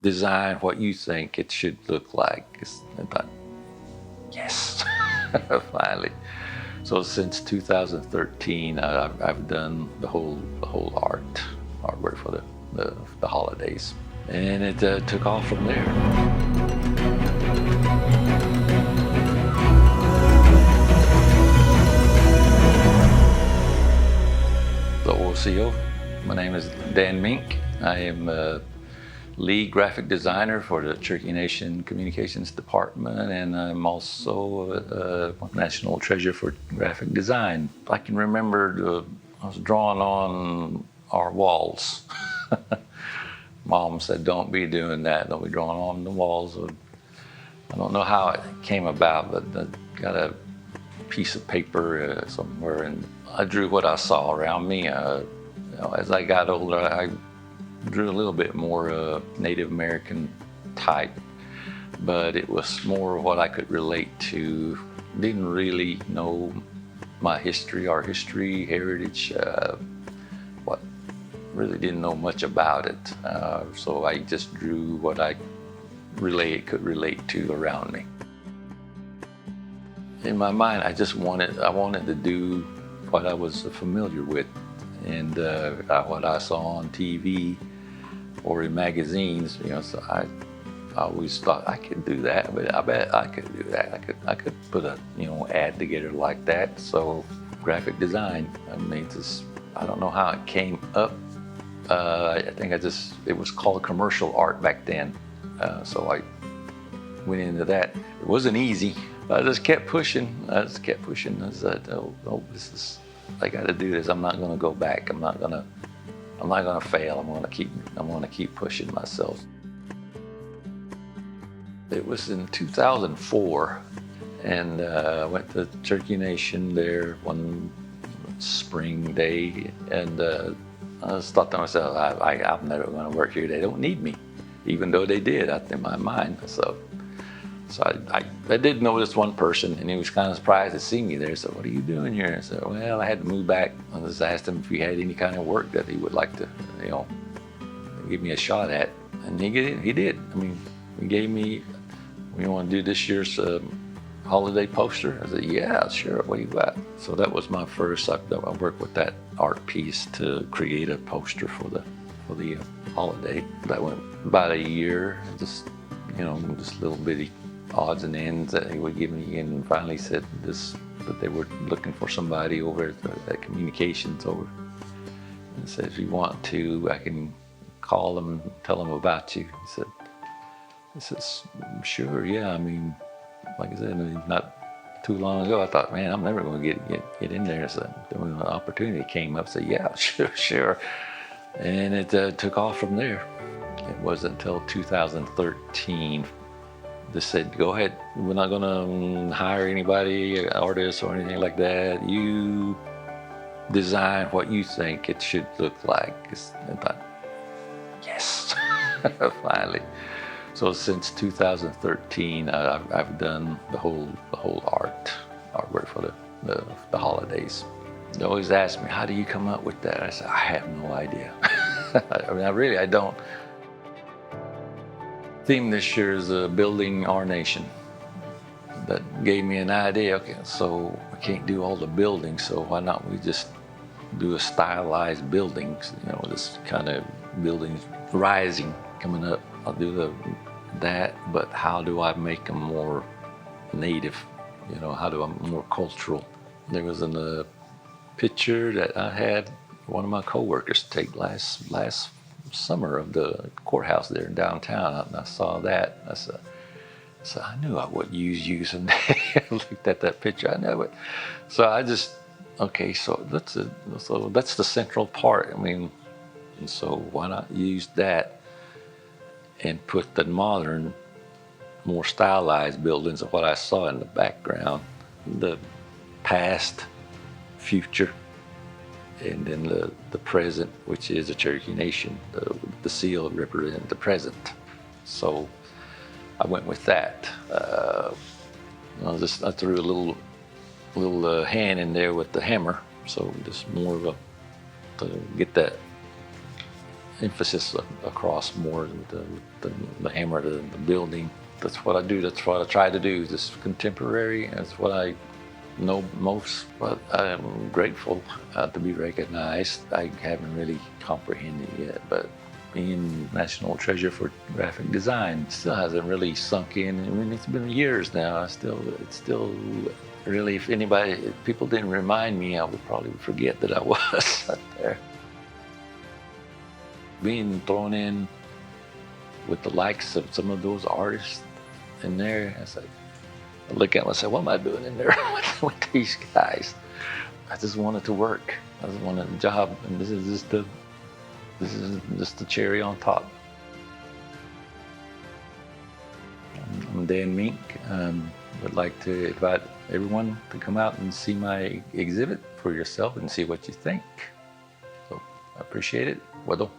design what you think it should look like. I thought, yes, finally. So since 2013, I've done the whole artwork for the holidays, and it took off from there. The OCO. My name is Dan Mink. I am a lead graphic designer for the Cherokee Nation Communications Department, and I'm also a national treasure for graphic design. I can remember I was drawing on our walls. Mom said, "Don't be doing that. Don't be drawing on the walls." I don't know how it came about, but I got a piece of paper somewhere, and I drew what I saw around me. As I got older, I drew a little bit more Native American type, but it was more what I could relate to. Didn't really know my history, our history, heritage, what really didn't know much about it. So I just drew what I could relate to around me. In my mind, I wanted to do what I was familiar with, and what I saw on TV or in magazines. So I always thought I could do that, but I bet I could do that. I could put a ad together like that. So graphic design. I don't know how it came up. I think it was called commercial art back then. So I went into that. It wasn't easy. I just kept pushing. I said, "Oh, I got to do this. I'm not going to go back. I'm not going to fail. I'm going to keep pushing myself." It was in 2004, and I went to Cherokee Nation there one spring day, and I just thought to myself, I'm never going to work here. They don't need me, even though they did, in my mind. So I did notice one person, and he was kind of surprised to see me there. So, "What are you doing here?" I said, "Well, I had to move back." I just asked him if he had any kind of work that he would like to, give me a shot at. And he did. I mean, he gave me, "You want to do this year's holiday poster?" I said, "Yeah, sure. What do you got?" So that was my first. I worked with that art piece to create a poster for the holiday. That went about a year. Just little bitty odds and ends that he would give me, and finally said that they were looking for somebody over at communications over, and said, "If you want to, I can call them and tell them about you." He says, "Sure, yeah." I mean, like I said, not too long ago, I thought, man, I'm never going to get in there. So when an opportunity came up, I said, "Yeah, sure." And it took off from there. It wasn't until 2013 they said, "Go ahead. We're not going to hire anybody, artists or anything like that. You design what you think it should look like." I thought, yes, finally. So since 2013, I've done the whole artwork for the holidays. They always ask me, "How do you come up with that?" I said, "I have no idea." I mean, I don't. Theme this year is Building Our Nation. That gave me an idea. Okay, so we can't do all the buildings, so why not we just do a stylized buildings? This kind of buildings rising, coming up. I'll do that, but how do I make them more native? How do I more cultural? There was a picture that I had one of my coworkers take last summer of the courthouse there in downtown, and I saw that. I said, I knew I would use you someday. I looked at that picture, I know it. So I just, okay, so that's the central part. I mean, and so why not use that and put the modern, more stylized buildings of what I saw in the background, the past, future, and then the present, which is the Cherokee Nation. The seal represents the present. So I went with that. I threw a little hand in there with the hammer, so just more of to get that emphasis across more the hammer, the building. That's what I do. That's what I try to do. Just contemporary. That's what I know most. But I'm grateful to be recognized. I haven't really comprehended yet, but being national treasure for graphic design still hasn't really sunk in. I mean, it's been years now. It's still really, if people didn't remind me, I would probably forget that I was up there. Being thrown in with the likes of some of those artists in there, it's like, I look at myself, what am I doing in there with these guys? I just wanted to work. I just wanted a job, and this is just the cherry on top. I'm Dan Mink. Would like to invite everyone to come out and see my exhibit for yourself and see what you think. So I appreciate it. Weddle.